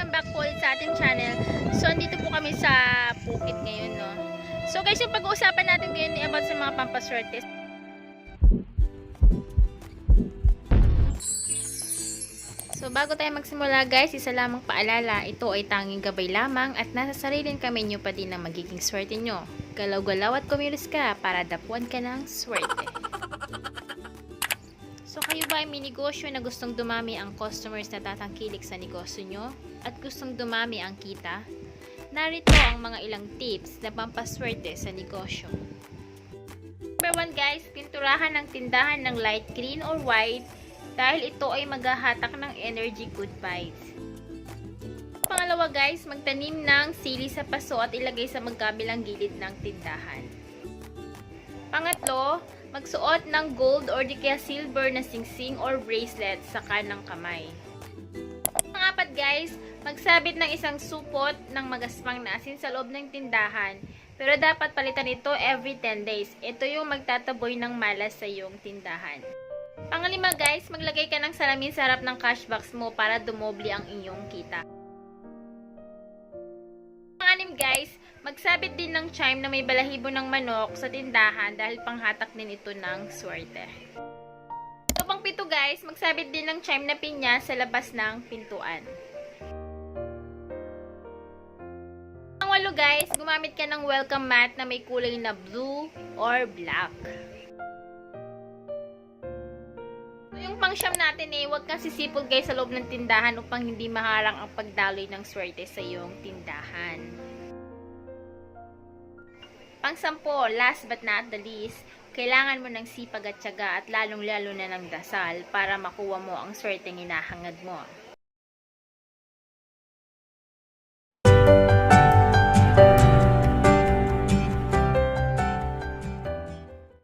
welcome back po ulit sa ating channel. So, andito po kami sa Phuket ngayon, no? So, guys, yung pag-uusapan natin ngayon ay about sa mga pampaswerte. So, bago tayo magsimula, guys, isa lamang paalala, ito ay tanging gabay lamang at nasa sariling kamay nyo pa din ang magiging swerte nyo. Galaw-galaw at kumilos ka para dapuan ka ng swerte. So, kayo ba ay may negosyo na gustong dumami ang customers na tatangkilik sa negosyo nyo? At gustong dumami ang kita? Narito ang mga ilang tips na pampaswerte sa negosyo. Number 1 guys, pinturahan ng tindahan ng light green or white dahil ito ay maghahatak ng energy good vibes. Pangalawa guys, magtanim ng sili sa paso at ilagay sa magkabilang gilid ng tindahan. Pangatlo, magsuot ng gold or di kaya silver na singsing or bracelet sa kanang kamay. Pangapat guys, magsabit ng isang supot ng magaspang na asin sa loob ng tindahan. Pero dapat palitan ito every 10 days. Ito yung magtataboy ng malas sa iyong tindahan. Pangalima guys, maglagay ka ng salamin sa harap ng cash box mo para dumoble ang inyong kita. Panganim guys, magsabit din ng chime na may balahibo ng manok sa tindahan dahil panghatak din ito ng swerte. So, pang-pito guys, magsabit din ng chime na pinya sa labas ng pintuan. Pang-walo guys, gumamit ka ng welcome mat na may kulay na blue or black. So, yung pang-siyam natin huwag kang sisipol guys sa loob ng tindahan upang hindi maharang ang pagdaloy ng swerte sa iyong tindahan. Pang-sampo, last but not the least, kailangan mo ng sipag at tiyaga at lalong-lalo na ng dasal para makuha mo ang swerteng hinahangad mo.